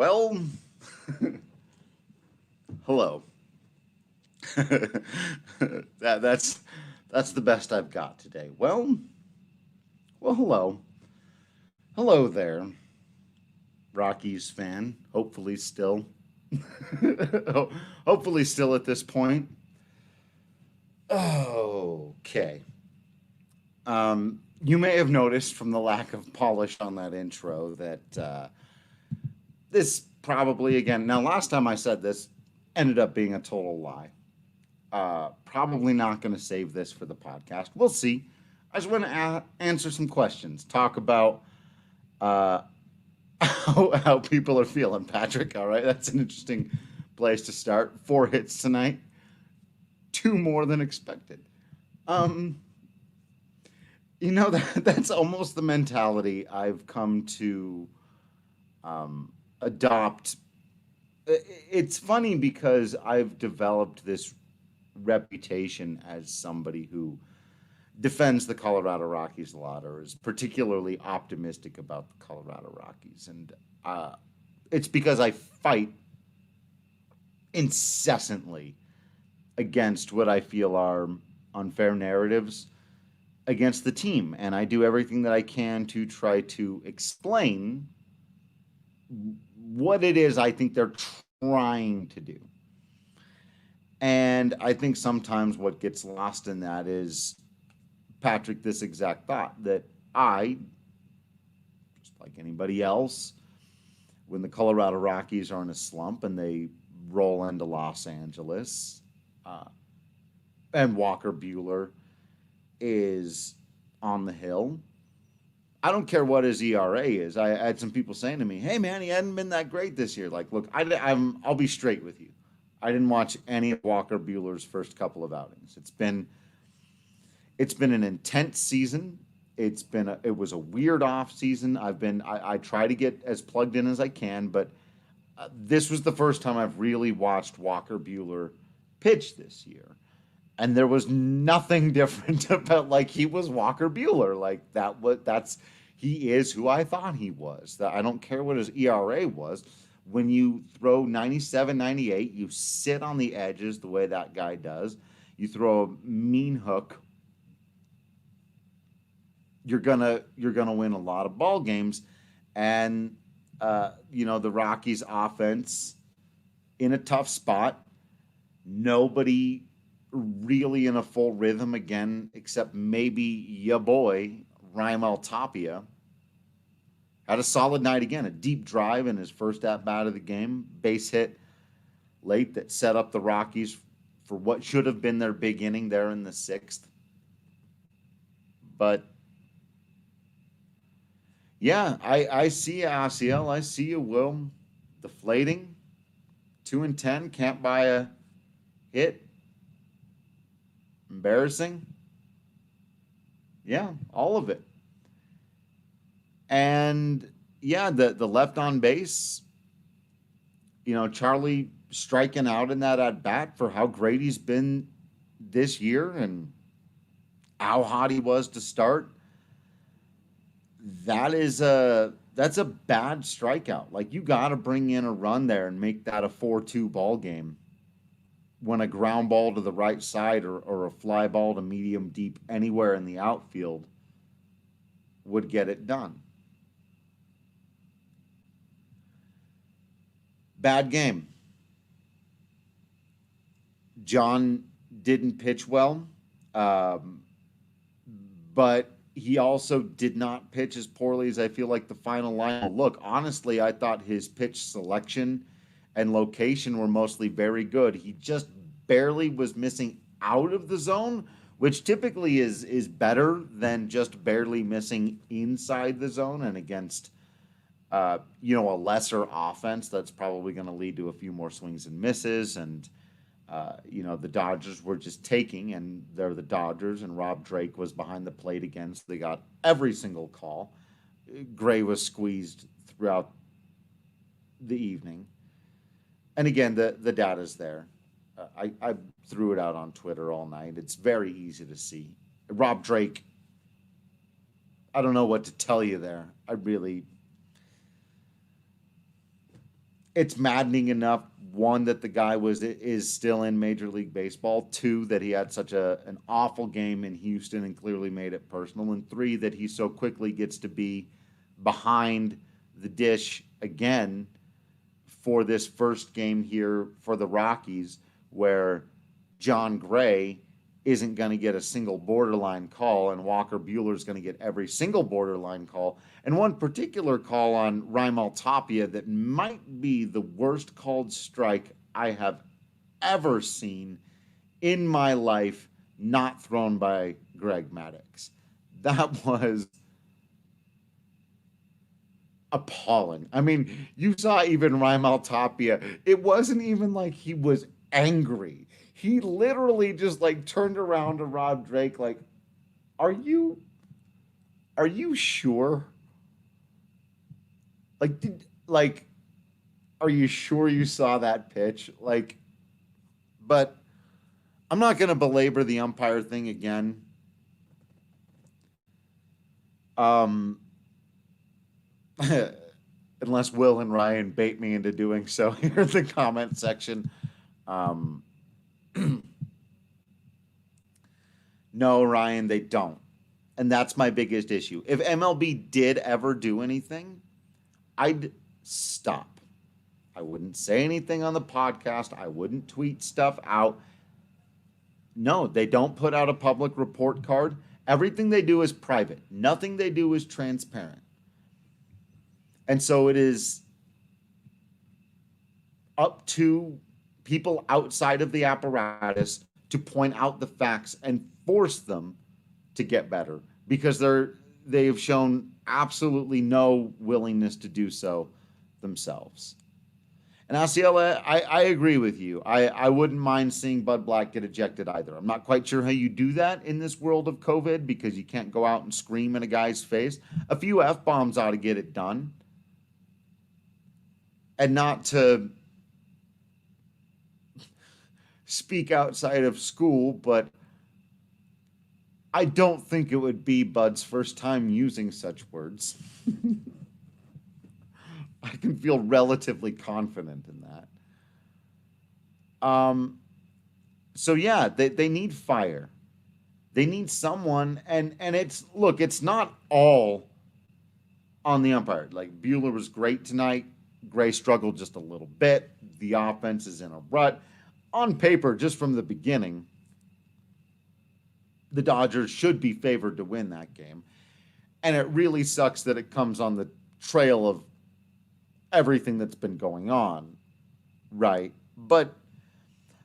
Well, hello. That's the best I've got today. Well, hello there, Rockies fan. Hopefully still, hopefully still at this point. Okay. You may have noticed from the lack of polish on that intro that this probably again. Now, last time I said this ended up being a total lie. Probably not going to save this for the podcast. We'll see. I just want to answer some questions, talk about uh, how people are feeling, Patrick. All right, that's an interesting place to start. 4 hits tonight, two more than expected. Um, that's almost the mentality I've come to adopt. It's funny because I've developed this reputation as somebody who defends the Colorado Rockies a lot or is particularly optimistic about the Colorado Rockies. And uh, it's because I fight incessantly against what I feel are unfair narratives against the team. And I do everything that I can to try to explain what it is I think they're trying to do. And I think sometimes what gets lost in that is, Patrick, this exact thought that I, just like anybody else, when the Colorado Rockies are in a slump and they roll into Los Angeles, uh, and Walker Buehler is on the hill, I don't care what his ERA is. I had some people saying to me, "Hey, man, he hadn't been that great this year." Like, look, I'll be straight with you. I didn't watch any of Walker Buehler's first couple of outings. It's been an intense season. It was a weird off season. I try to get as plugged in as I can, but this was the first time I've really watched Walker Buehler pitch this year, and there was nothing different about, like, he was Walker Buehler. Like, that's he is who I thought he was. That I don't care what his ERA was. When you throw 97, 98, you sit on the edges the way that guy does. You throw a mean hook, you're gonna win a lot of ball games. And the Rockies offense in a tough spot. Nobody really in a full rhythm again, except maybe ya boy Raimel Tapia. Had a solid night again, a deep drive in his first at bat of the game, base hit late that set up the Rockies for what should have been their big inning there in the sixth. But yeah, I see you, ACL. I see you, Will. Deflating. 2-10. Can't buy a hit. Embarrassing. Yeah, all of it. And yeah, the left on base, Charlie striking out in that at bat for how great he's been this year and how hot he was to start. That's a bad strikeout. Like, you got to bring in a run there and make that a 4-2 ball game when a ground ball to the right side or a fly ball to medium deep anywhere in the outfield would get it done. Bad game. Jon didn't pitch well, um, but he also did not pitch as poorly as I feel like the final line. Look, honestly, I thought his pitch selection and location were mostly very good. He just barely was missing out of the zone, which typically is better than just barely missing inside the zone. And against a lesser offense, that's probably going to lead to a few more swings and misses. And the Dodgers were just taking, and they're the Dodgers, and Rob Drake was behind the plate again, so they got every single call. Gray was squeezed throughout the evening. And again, the data's there. I threw it out on Twitter all night. It's very easy to see. Rob Drake, I don't know what to tell you there. it's maddening enough, one, that the guy is still in Major League Baseball, two, that he had such an awful game in Houston and clearly made it personal, and three, that he so quickly gets to be behind the dish again for this first game here for the Rockies, where Jon Gray isn't going to get a single borderline call, and Walker Buehler is going to get every single borderline call. And one particular call on Raimel Tapia that might be the worst called strike I have ever seen in my life, not thrown by Greg Maddux. That was appalling. I mean, you saw even Raimel Tapia. It wasn't even like he was angry. He literally just like turned around to Rob Drake like, are you sure? Like, are you sure you saw that pitch? Like, but I'm not going to belabor the umpire thing again. Unless Will and Ryan bait me into doing so here in the comment section. No, Ryan, they don't. And that's my biggest issue. If MLB did ever do anything, I'd stop. I wouldn't say anything on the podcast. I wouldn't tweet stuff out. No, they don't put out a public report card. Everything they do is private. Nothing they do is transparent. And so it is up to people outside of the apparatus to point out the facts and force them to get better, because they've shown absolutely no willingness to do so themselves. And Osceola, I agree with you. I wouldn't mind seeing Bud Black get ejected either. I'm not quite sure how you do that in this world of COVID, because you can't go out and scream in a guy's face. A few F-bombs ought to get it done. And not to speak outside of school, but I don't think it would be Bud's first time using such words. I can feel relatively confident in that. So yeah, they need fire. They need someone, and it's not all on the umpire. Like, Buehler was great tonight. Gray struggled just a little bit. The offense is in a rut. On paper, just from the beginning, the Dodgers should be favored to win that game. And it really sucks that it comes on the trail of everything that's been going on, right? But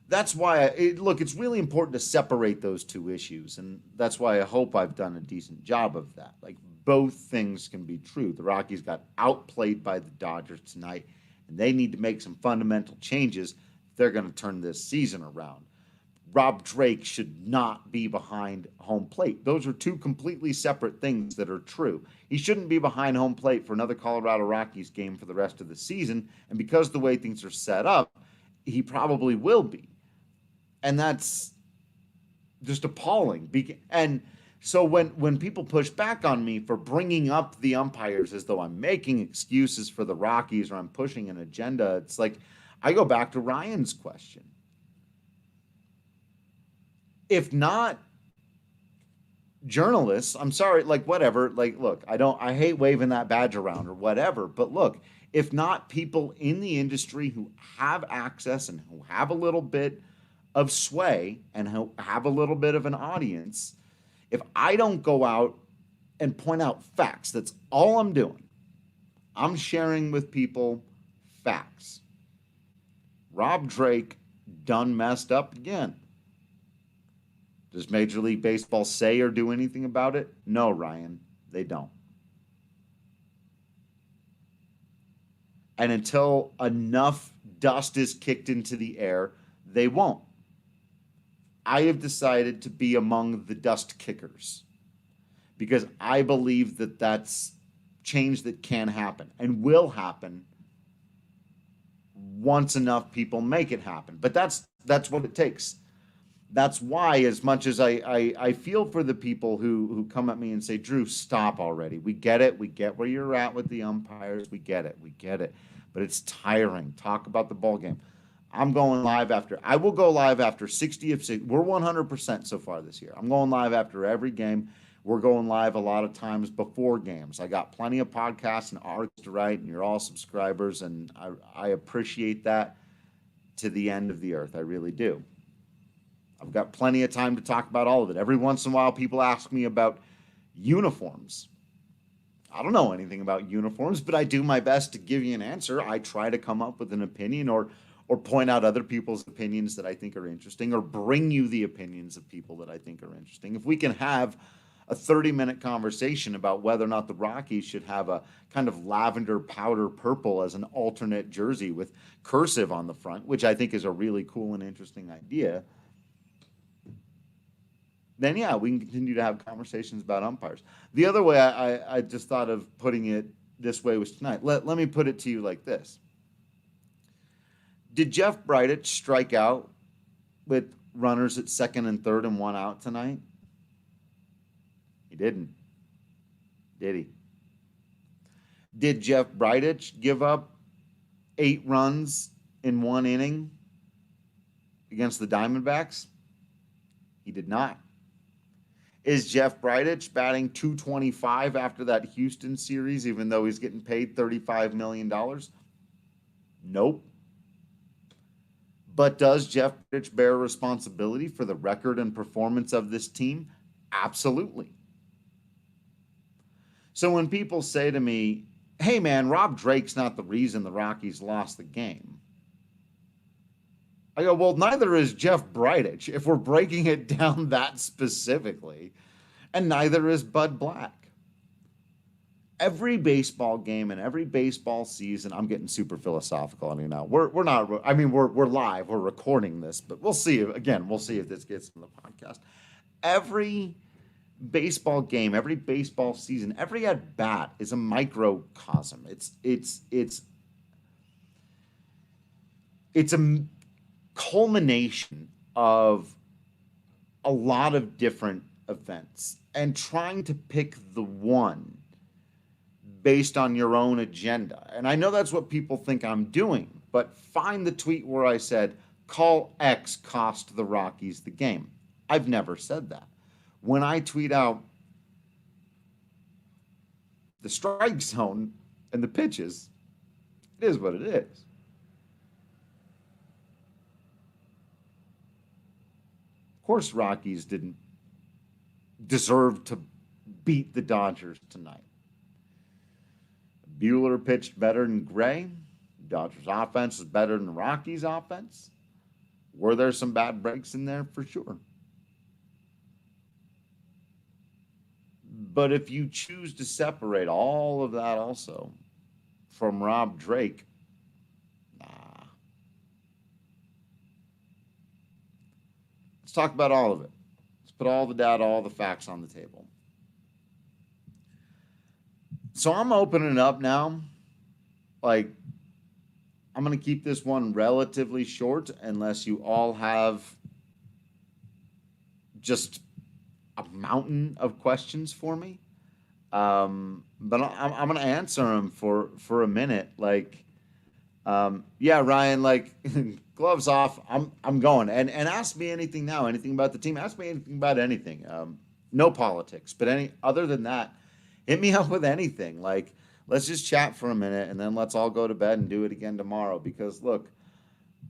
that's why, it's really important to separate those two issues. And that's why I hope I've done a decent job of that. Like, both things can be true. The Rockies got outplayed by the Dodgers tonight, and they need to make some fundamental changes if they're going to turn this season around. Rob Drake should not be behind home plate. Those are two completely separate things that are true. He shouldn't be behind home plate for another Colorado Rockies game for the rest of the season, and because the way things are set up, he probably will be. And that's just appalling. And so when people push back on me for bringing up the umpires as though I'm making excuses for the Rockies or I'm pushing an agenda, it's like I go back to Ryan's question. If not journalists, I'm sorry, like, whatever, like, look, I hate waving that badge around or whatever, but look, if not people in the industry who have access and who have a little bit of sway and who have a little bit of an audience, if I don't go out and point out facts, that's all I'm doing. I'm sharing with people facts. Rob Drake done messed up again. Does Major League Baseball say or do anything about it? No, Ryan, they don't. And until enough dust is kicked into the air, they won't. I have decided to be among the dust kickers because I believe that that's change that can happen and will happen once enough people make it happen. But that's what it takes. That's why, as much as I feel for the people who come at me and say, Drew, stop already. We get it. We get where you're at with the umpires. We get it. but it's tiring. Talk about the ball game. I will go live after 60 of 6. We're 100% so far this year. I'm going live after every game. We're going live a lot of times before games. I got plenty of podcasts and articles to write, and you're all subscribers, and I appreciate that to the end of the earth. I really do. I've got plenty of time to talk about all of it. Every once in a while, people ask me about uniforms. I don't know anything about uniforms, but I do my best to give you an answer. I try to come up with an opinion or point out other people's opinions that I think are interesting, or bring you the opinions of people that I think are interesting. If we can have a 30-minute conversation about whether or not the Rockies should have a kind of lavender powder purple as an alternate jersey with cursive on the front, which I think is a really cool and interesting idea, then yeah, we can continue to have conversations about umpires. The other way I just thought of putting it this way was tonight. Let me put it to you like this. Did Jeff Bridich strike out with runners at second and third and 1 out tonight? He didn't. Did he? Did Jeff Bridich give up 8 runs in 1 inning against the Diamondbacks? He did not. Is Jeff Bridich batting .225 after that Houston series, even though he's getting paid $35 million? Nope. But does Jeff Bridich bear responsibility for the record and performance of this team? Absolutely. So when people say to me, hey man, Rob Drake's not the reason the Rockies lost the game, I go, well, neither is Jeff Bridich, if we're breaking it down that specifically, and neither is Bud Black. Every baseball game and every baseball season, I'm getting super philosophical on you now. We're not, I mean, we're live, we're recording this, but we'll see. Again, we'll see if this gets in the podcast. Every baseball game, every baseball season, every at bat is a microcosm. It's a culmination of a lot of different events, and trying to pick the one based on your own agenda. And I know that's what people think I'm doing, but find the tweet where I said, call X cost the Rockies the game. I've never said that. When I tweet out the strike zone and the pitches, it is what it is. Of course, Rockies didn't deserve to beat the Dodgers tonight. Bueller pitched better than Gray. Dodgers offense is better than the Rockies offense. Were there some bad breaks in there? For sure. But if you choose to separate all of that also from Rob Drake, nah. Let's talk about all of it. Let's put all the data, all the facts on the table. So I'm opening up now. Like, I'm going to keep this one relatively short unless you all have just a mountain of questions for me. But I'm going to answer them for a minute. Like, yeah, Ryan, like, gloves off. I'm going. And ask me anything now, anything about the team. Ask me anything about anything. No politics, but other than that, hit me up with anything. Like, let's just chat for a minute, and then let's all go to bed and do it again tomorrow. Because, look,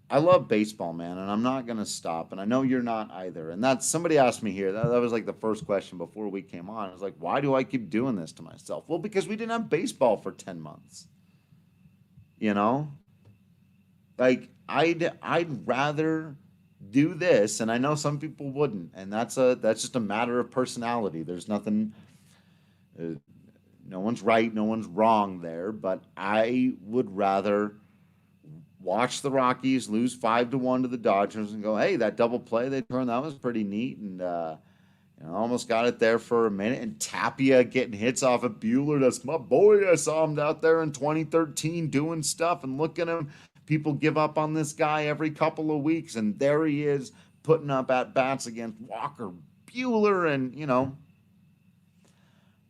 I love baseball, man, and I'm not going to stop. And I know you're not either. And that's, somebody asked me here, that was like the first question before we came on. I was like, why do I keep doing this to myself? Well, because we didn't have baseball for 10 months. You know? Like, I'd rather do this, and I know some people wouldn't. And that's just a matter of personality. There's nothing... no one's right, no one's wrong there, but I would rather watch the Rockies lose 5-1 to the Dodgers and go, hey, that double play they turned, that was pretty neat, and almost got it there for a minute. And Tapia getting hits off of Bueller, that's my boy. I saw him out there in 2013 doing stuff, and look at him. People give up on this guy every couple of weeks, and there he is putting up at-bats against Walker Buehler, and,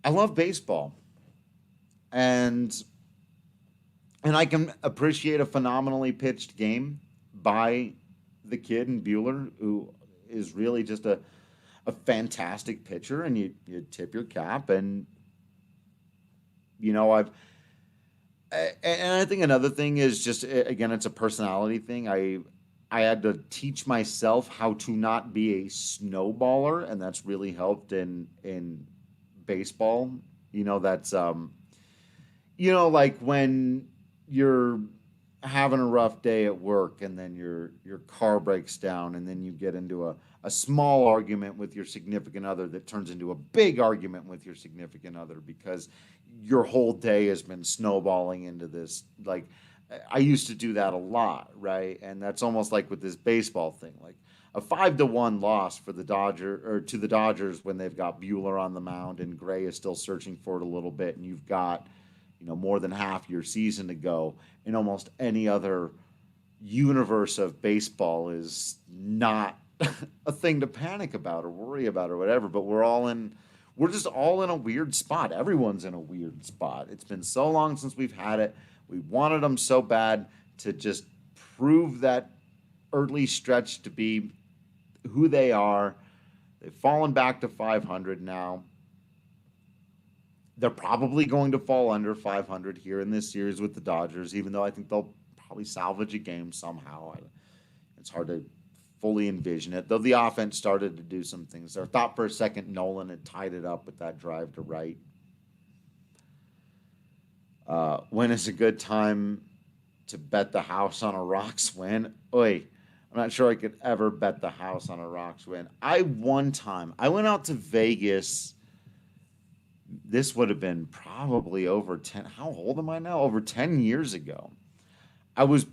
I love baseball. And And I can appreciate a phenomenally pitched game by the kid in Bueller, who is really just a fantastic pitcher, and you tip your cap. And you know, and I think another thing is just, again, it's a personality thing. I had to teach myself how to not be a snowballer, and that's really helped in baseball. That's like when you're having a rough day at work, and then your car breaks down, and then you get into a small argument with your significant other that turns into a big argument with your significant other because your whole day has been snowballing into this. Like, I used to do that a lot, right? And that's almost like with this baseball thing, like a 5-1 loss for the Dodgers when they've got Bueller on the mound and Gray is still searching for it a little bit, and you've got more than half your season to go. In almost any other universe of baseball is not a thing to panic about or worry about or whatever. But we're just all in a weird spot. Everyone's in a weird spot. It's been so long since we've had it. We wanted them so bad to just prove that early stretch to be who they are. They've fallen back to 500 now. They're probably going to fall under 500 here in this series with the Dodgers, even though I think they'll probably salvage a game somehow. It's hard to fully envision it, though the offense started to do some things. I thought for a second Nolan had tied it up with that drive to right. When is a good time to bet the house on a Rocks win? Oy, I'm not sure I could ever bet the house on a Rocks win. One time I went out to Vegas. This would have been probably over 10. How old am I now? Over 10 years ago. I was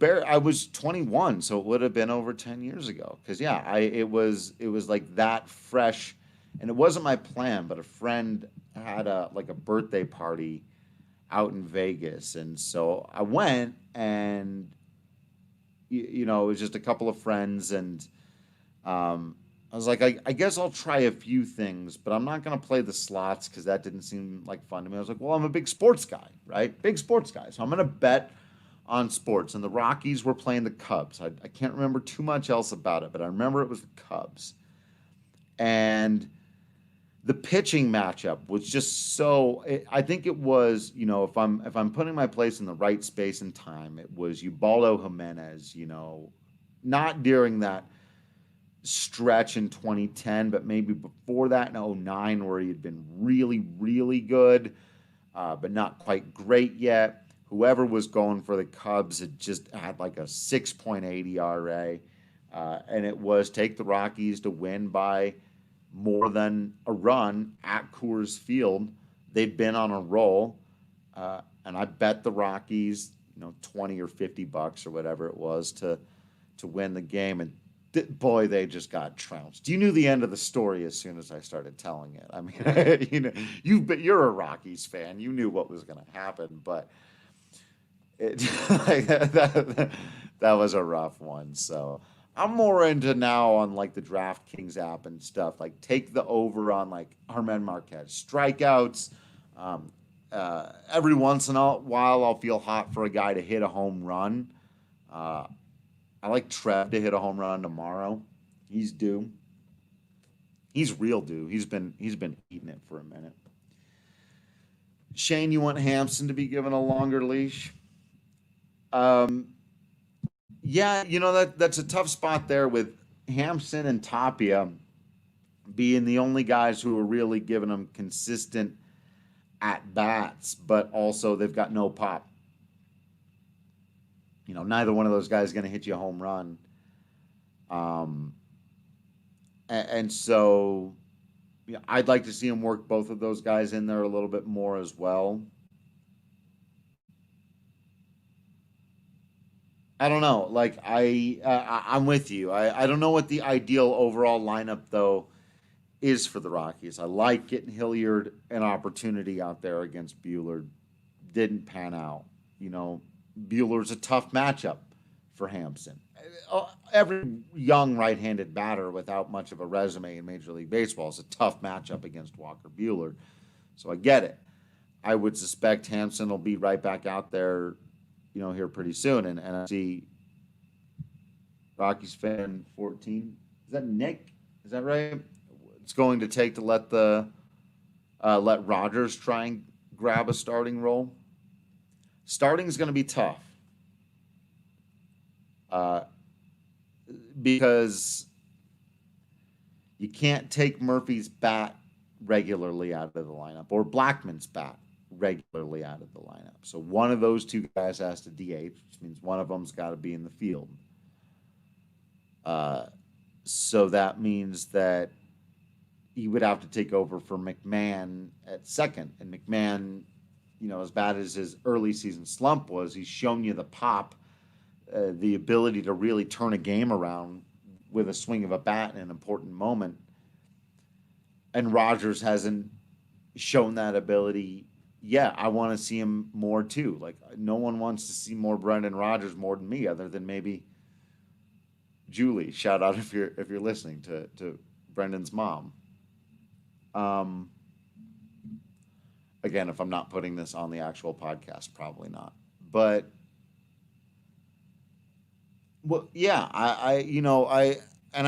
21, so it would have been over 10 years ago. Because yeah, it was like that fresh, and it wasn't my plan, but a friend had a birthday party out in Vegas, and so I went, and it was just a couple of friends, and I was like, I guess I'll try a few things, but I'm not going to play the slots because that didn't seem like fun to me. I was like, well, I'm a big sports guy, right? Big sports guy. So I'm going to bet on sports. And the Rockies were playing the Cubs. I can't remember too much else about it, but I remember it was the Cubs. And the pitching matchup was just I think it was, if I'm putting my place in the right space and time, it was Ubaldo Jimenez, not during that stretch in 2010, but maybe before that in 2009, where he had been really, really good, but not quite great yet. Whoever was going for the Cubs had just had like a 6.8 ERA, and it was take the Rockies to win by more than a run at Coors Field. They'd been on a roll, and I bet the Rockies, 20 or $50 or whatever it was to win the game, and boy, they just got trounced. You knew the end of the story as soon as I started telling it. I mean, you're a Rockies fan. You knew what was going to happen, but that was a rough one. So I'm more into now on like the DraftKings app and stuff. Like take the over on like Armand Marquez strikeouts. Every once in a while, I'll feel hot for a guy to hit a home run. I like Trev to hit a home run tomorrow. He's due. He's real due. He's been eating it for a minute. Shane, you want Hampson to be given a longer leash? Yeah, that's a tough spot there with Hampson and Tapia being the only guys who are really giving them consistent at bats, but also they've got no pop. Neither one of those guys is going to hit you a home run. And so I'd like to see him work both of those guys in there a little bit more as well. I don't know. Like I'm with you. I don't know what the ideal overall lineup though is for the Rockies. I like getting Hilliard an opportunity out there against Bueller. Didn't pan out. Bueller's a tough matchup for Hampson. Every young right-handed batter without much of a resume in Major League Baseball is a tough matchup against Walker Buehler. So I get it. I would suspect Hampson will be right back out there here pretty soon. And I see Rockies fan 14. Is that Nick? Is that right? It's going to take to let Rogers try and grab a starting role. Starting is going to be tough uh, because you can't take Murphy's bat regularly out of the lineup or Blackman's bat regularly out of the lineup. So one of those two guys has to DH, which means one of them's got to be in the field. So that means that he would have to take over for McMahon at second. And McMahon, as bad as his early season slump was, he's shown you the pop, the ability to really turn a game around with a swing of a bat in an important moment. And Rogers hasn't shown that ability yet. I want to see him more too. Like, no one wants to see more Brendan Rodgers more than me, other than maybe Julie. Shout out if you're listening to Brendan's mom. Again, if I'm not putting this on the actual podcast, probably not. But well, yeah, I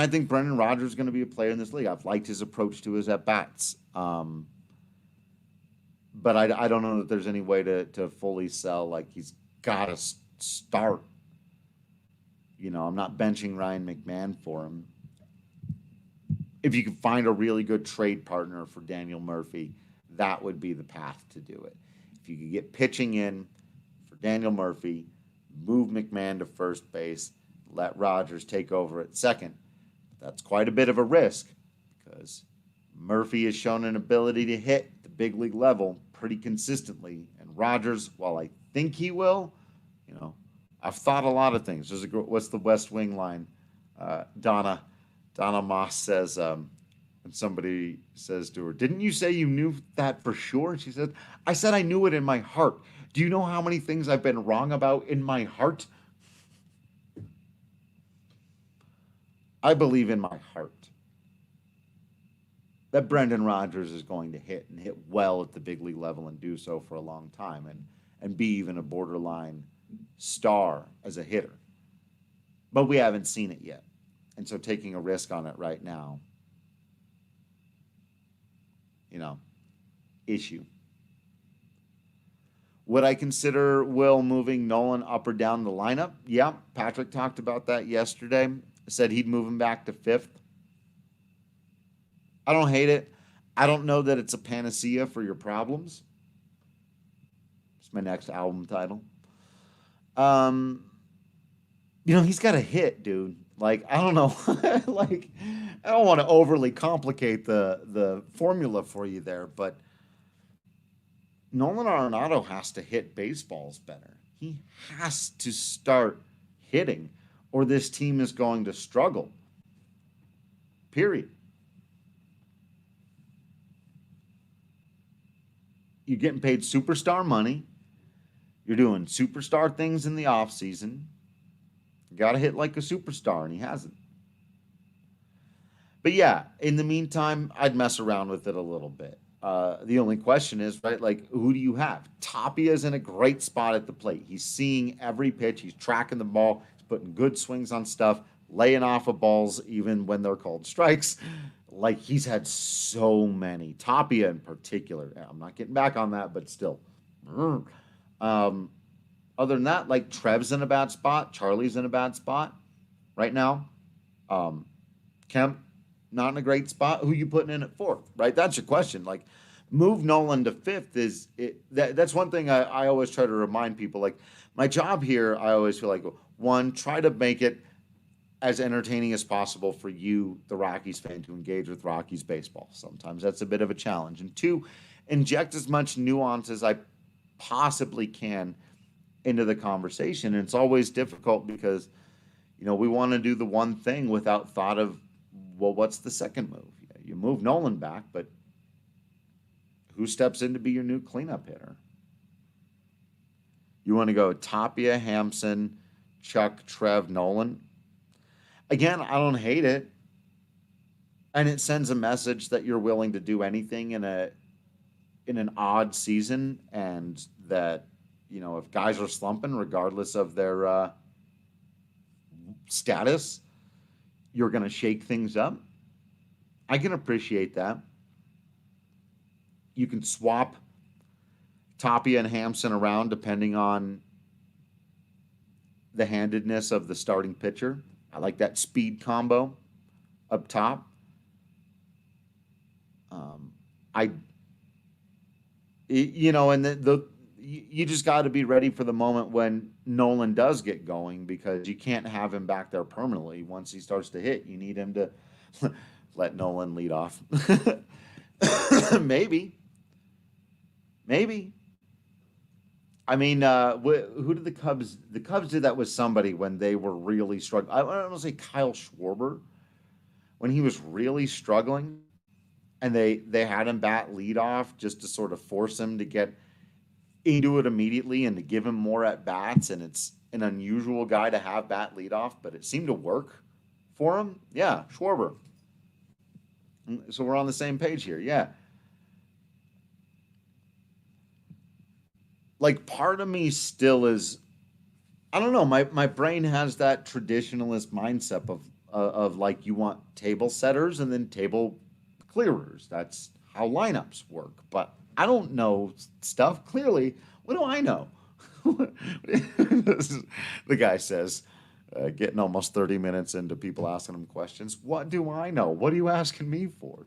think Brendan Rodgers is going to be a player in this league. I've liked his approach to his at bats. But I don't know that there's any way to fully sell like he's got to start. I'm not benching Ryan McMahon for him. If you could find a really good trade partner for Daniel Murphy, that would be the path to do it. If you could get pitching in for Daniel Murphy, move McMahon to first base, let Rogers take over at second. That's quite a bit of a risk because Murphy has shown an ability to hit the big league level pretty consistently. And Rogers, while I think he will, I've thought a lot of things. What's the West Wing line? Donna Moss says, and somebody says to her, "Didn't you say you knew that for sure?" And she said, "I said I knew it in my heart. Do you know how many things I've been wrong about in my heart?" I believe in my heart that Brendan Rodgers is going to hit and hit well at the big league level and do so for a long time and be even a borderline star as a hitter. But we haven't seen it yet. And so taking a risk on it right now, issue. Would I consider Will moving Nolan up or down the lineup? Yeah, Patrick talked about that yesterday. Said he'd move him back to fifth. I don't hate it. I don't know that it's a panacea for your problems. It's my next album title. He's got a hit, dude. Like, I don't know. Like, I don't want to overly complicate the formula for you there, but Nolan Arenado has to hit baseballs better. He has to start hitting, or this team is going to struggle. Period. You're getting paid superstar money. You're doing superstar things in the offseason. You got to hit like a superstar, and he hasn't. But yeah, in the meantime, I'd mess around with it a little bit. The only question is, right, like, who do you have? Tapia's in a great spot at the plate. He's seeing every pitch. He's tracking the ball. He's putting good swings on stuff, laying off of balls even when they're called strikes. Like, he's had so many. Tapia in particular. I'm not getting back on that, but still. Other than that, like, Trev's in a bad spot. Charlie's in a bad spot right now. Kemp, not in a great spot. Who you putting in at fourth, right? That's your question. Like, move Nolan to fifth that's one thing I always try to remind people. Like, my job here, I always feel like, one, try to make it as entertaining as possible for you, the Rockies fan, to engage with Rockies baseball. Sometimes that's a bit of a challenge. And two, inject as much nuance as I possibly can into the conversation. And it's always difficult because, we want to do the one thing without thought of, well, what's the second move? You move Nolan back, but who steps in to be your new cleanup hitter? You want to go Tapia, Hampson, Chuck, Trev, Nolan? Again, I don't hate it. And it sends a message that you're willing to do anything in an odd season, and that if guys are slumping, regardless of their status, you're going to shake things up. I can appreciate that. You can swap Tapia and Hampson around depending on the handedness of the starting pitcher. I like that speed combo up top. I, and you just got to be ready for the moment when Nolan does get going, because you can't have him back there permanently. Once he starts to hit, you need him to let Nolan lead off. Maybe. I mean, who did the Cubs? The Cubs did that with somebody when they were really struggling. I don't want to say Kyle Schwarber, when he was really struggling, and they had him bat leadoff just to sort of force him to get into it immediately and to give him more at bats. And it's an unusual guy to have bat leadoff, but it seemed to work for him. Yeah, Schwarber. So we're on the same page here. Yeah. Like, part of me still is, I don't know, my brain has that traditionalist mindset of like, you want table setters and then table clearers. That's how lineups work. But I don't know stuff. Clearly, what do I know? The guy says, getting almost 30 minutes into people asking him questions. What do I know? What are you asking me for?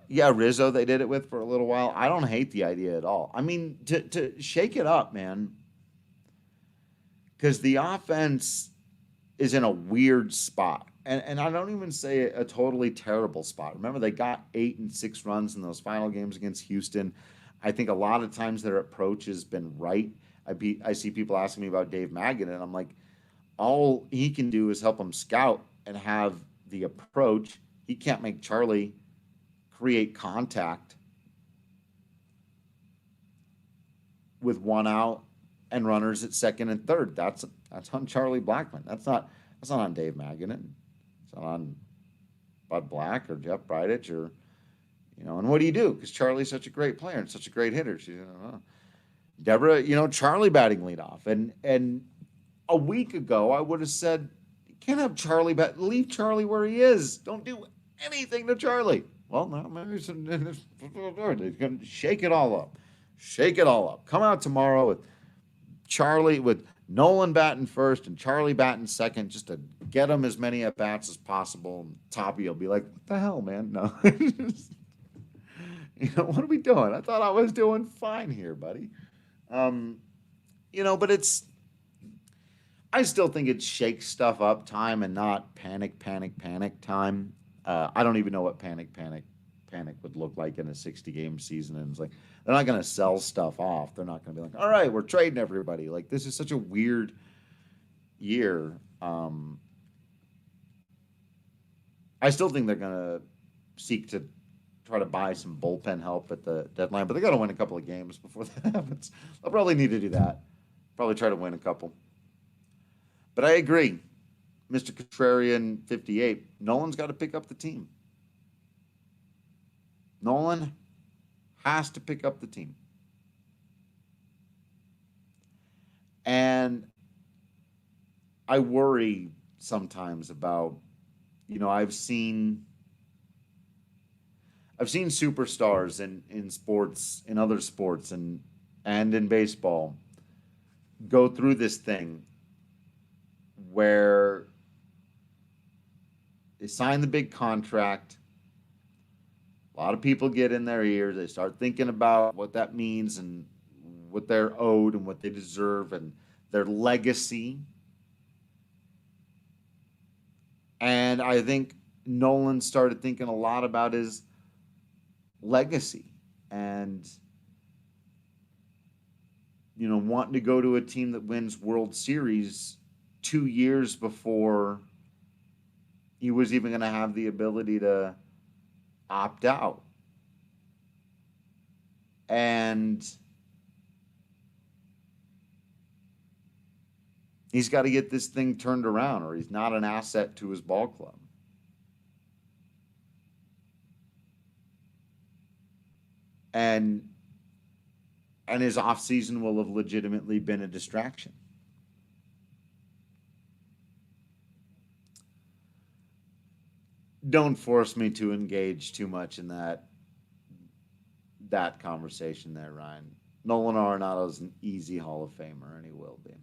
Yeah, Rizzo, they did it with for a little while. I don't hate the idea at all. I mean, to shake it up, man, because the offense is in a weird spot. And I don't even say a totally terrible spot. Remember, they got 8 and 6 runs in those final games against Houston. I think a lot of times their approach has been right. I see people asking me about Dave Maggon, and I'm like, all he can do is help them scout and have the approach. He can't make Charlie create contact with one out and runners at second and third. That's on Charlie Blackmon. That's not on Dave Maggon. It's not on Bud Black or Jeff Bridich or, and what do you do? Because Charlie's such a great player and such a great hitter. She's, Deborah, Charlie batting leadoff. And a week ago, I would have said, you can't have Charlie leave Charlie where he is. Don't do anything to Charlie. Well, no, maybe he's going to shake it all up. Shake it all up. Come out tomorrow with Nolan batting first and Charlie batting second, just to get him as many at bats as possible. And Tapia will be like, what the hell, man? No. What are we doing? I thought I was doing fine here, buddy. But I still think it's shake stuff up time and not panic time. I don't even know what panic would look like in a 60-game season. And it's like, they're not going to sell stuff off. They're not going to be like, all right, we're trading everybody. Like, this is such a weird year. I still think they're going to seek to try to buy some bullpen help at the deadline, but they got to win a couple of games before that happens. They'll probably need to do that. Probably try to win a couple. But I agree. Mr. Contrarian 58, Nolan's got to pick up the team. Nolan has to pick up the team. And I worry sometimes about, I've seen superstars in sports, in other sports, and in baseball go through this thing where they sign the big contract. A lot of people get in their ears. They start thinking about what that means and what they're owed and what they deserve and their legacy. And I think Nolan started thinking a lot about his legacy and, wanting to go to a team that wins World Series 2 years before he was even going to have the ability to opt out. And he's got to get this thing turned around, or he's not an asset to his ball club. And and his offseason will have legitimately been a distraction. Don't force me to engage too much in that conversation there, Ryan. Nolan Arenado is an easy Hall of Famer, and he will be.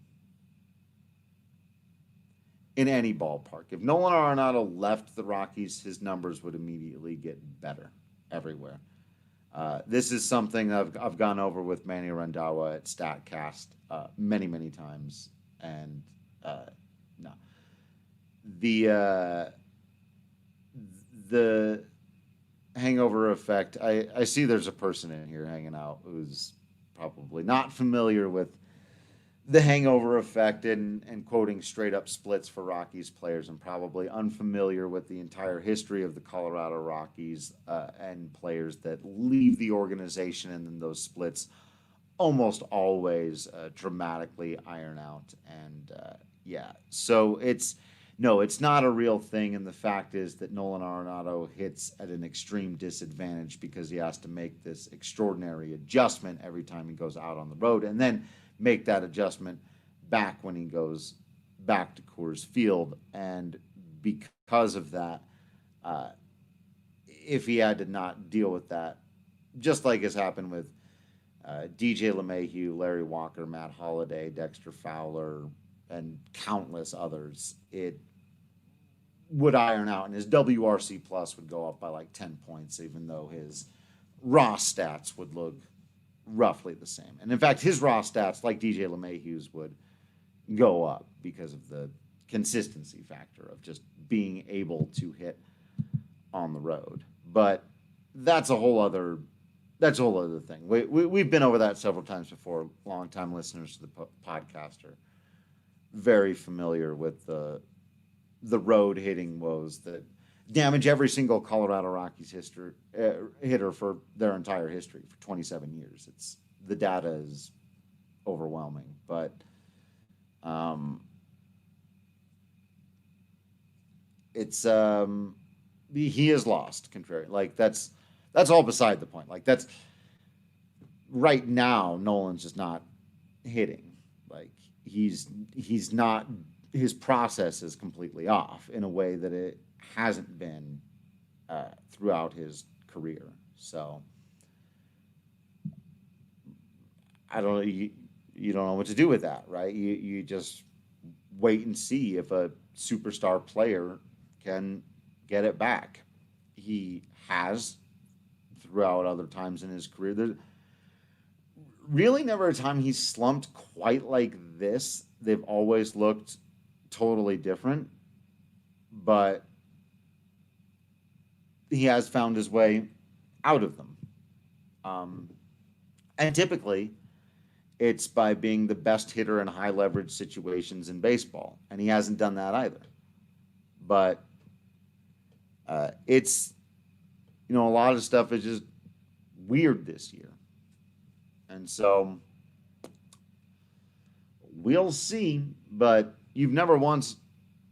In any ballpark. If Nolan Arenado left the Rockies, his numbers would immediately get better everywhere. This is something I've gone over with Manny Randawa at StatCast many, many times. And no. The hangover effect, I see there's a person in here hanging out who's probably not familiar with the hangover effect and quoting straight up splits for Rockies players, and probably unfamiliar with the entire history of the Colorado Rockies and players that leave the organization, and then those splits almost always dramatically iron out. And so it's not a real thing. And the fact is that Nolan Arenado hits at an extreme disadvantage because he has to make this extraordinary adjustment every time he goes out on the road, and then make that adjustment back when he goes back to Coors Field. And because of that, if he had to not deal with that, just like has happened with DJ LeMahieu, Larry Walker, Matt Holliday, Dexter Fowler, and countless others, it would iron out, and his WRC plus would go up by like 10 points, even though his raw stats would look roughly the same. And in fact, his raw stats, like DJ LeMahieu's, would go up because of the consistency factor of just being able to hit on the road. But that's a whole other thing. We've been over that several times before. Longtime listeners to the podcast are very familiar with the road hitting woes that damage every single Colorado Rockies hitter for their entire history for 27 years. The data is overwhelming, but he is lost. Contrary, like that's all beside the point. Like that's right now, Nolan's just not hitting. Like he's not. His process is completely off in a way that it hasn't been throughout his career. So I don't know. You don't know what to do with that, right? You just wait and see if a superstar player can get it back. He has throughout other times in his career. There's really never a time he's slumped quite like this. They've always looked totally different, but he has found his way out of them. And typically, it's by being the best hitter in high leverage situations in baseball, and he hasn't done that either. But it's, a lot of stuff is just weird this year. And so we'll see, but you've never once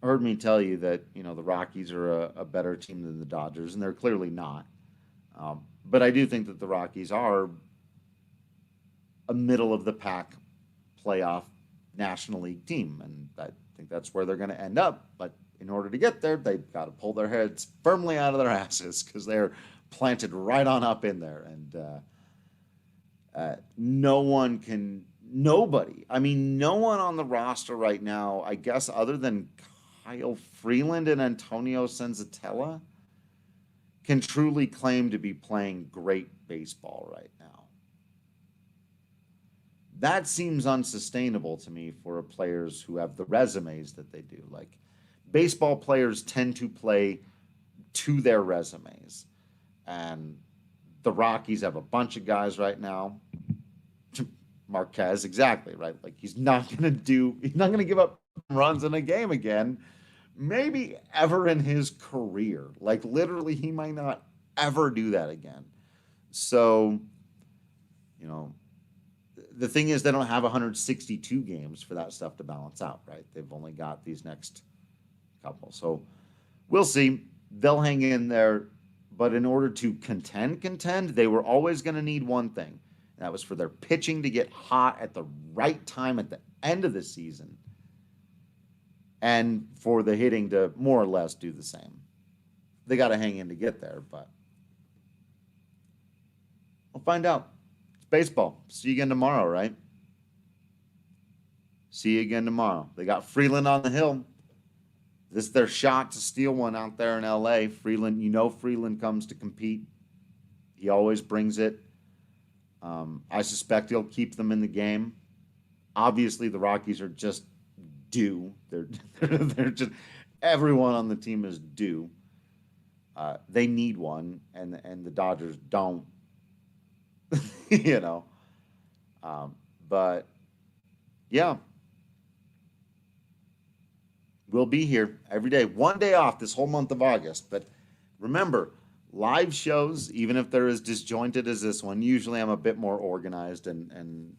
heard me tell you that, the Rockies are a better team than the Dodgers, and they're clearly not. But I do think that the Rockies are a middle-of-the-pack playoff National League team, and I think that's where they're going to end up. But in order to get there, they've got to pull their heads firmly out of their asses because they're planted right on up in there. And no one on the roster right now, I guess, other than Kyle Freeland and Antonio Senzatella, can truly claim to be playing great baseball right now. That seems unsustainable to me for players who have the resumes that they do. Like, baseball players tend to play to their resumes. And the Rockies have a bunch of guys right now. Marquez, exactly, right? Like, he's not going to give up runs in a game again, maybe ever in his career. Like, literally, he might not ever do that again. So, the thing is, they don't have 162 games for that stuff to balance out, right? They've only got these next couple. So we'll see. They'll hang in there. But in order to contend, they were always going to need one thing. That was for their pitching to get hot at the right time at the end of the season, and for the hitting to more or less do the same. They got to hang in to get there, but we'll find out. It's baseball. See you again tomorrow, right? See you again tomorrow. They got Freeland on the hill. This is their shot to steal one out there in LA. Freeland, Freeland comes to compete. He always brings it. I suspect he'll keep them in the game. Obviously, the Rockies are just due. They're just, everyone on the team is due. They need one, and the Dodgers don't. But yeah, we'll be here every day. One day off this whole month of August. But remember, live shows, even if they're as disjointed as this one, usually I'm a bit more organized and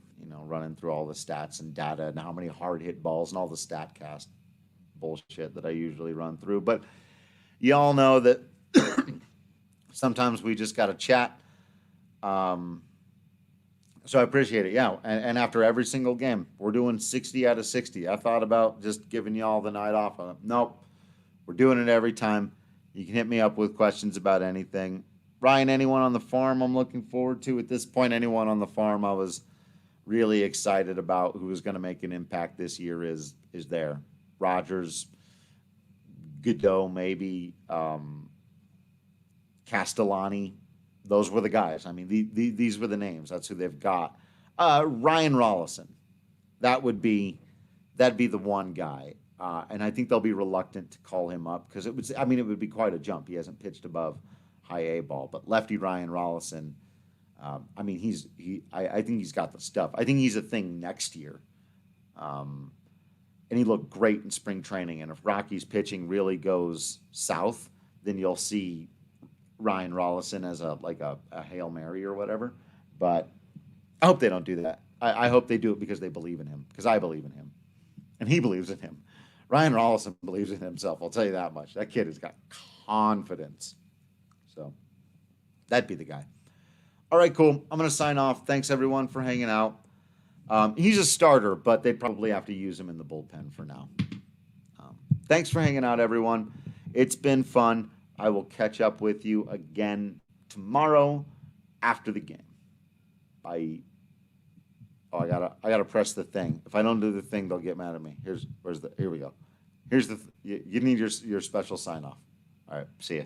running through all the stats and data and how many hard hit balls and all the StatCast bullshit that I usually run through. But you all know that sometimes we just got to chat. So I appreciate it. Yeah. And after every single game, we're doing 60 out of 60. I thought about just giving you all the night off. Nope. We're doing it every time. You can hit me up with questions about anything. Ryan, anyone on the farm I'm looking forward to at this point? Anyone on the farm I was really excited about who was going to make an impact this year is there. Rogers, Godot, maybe, Castellani. Those were the guys. I mean, these were the names. That's who they've got. Ryan Rollison. That'd be the one guy. And I think they'll be reluctant to call him up because it would be quite a jump. He hasn't pitched above high A ball, but lefty Ryan Rollison, I think he's got the stuff. I think he's a thing next year. And he looked great in spring training. And if Rockies pitching really goes south, then you'll see Ryan Rollison as a Hail Mary or whatever. But I hope they don't do that. I hope they do it because they believe in him, because I believe in him. And he believes in him. Ryan Rollison believes in himself. I'll tell you that much. That kid has got confidence. So that'd be the guy. All right, cool. I'm going to sign off. Thanks, everyone, for hanging out. He's a starter, but they'd probably have to use him in the bullpen for now. Thanks for hanging out, everyone. It's been fun. I will catch up with you again tomorrow after the game. Bye. Oh, I gotta press the thing. If I don't do the thing, they'll get mad at me. Here we go. Here's you need your special sign off. All right, see ya.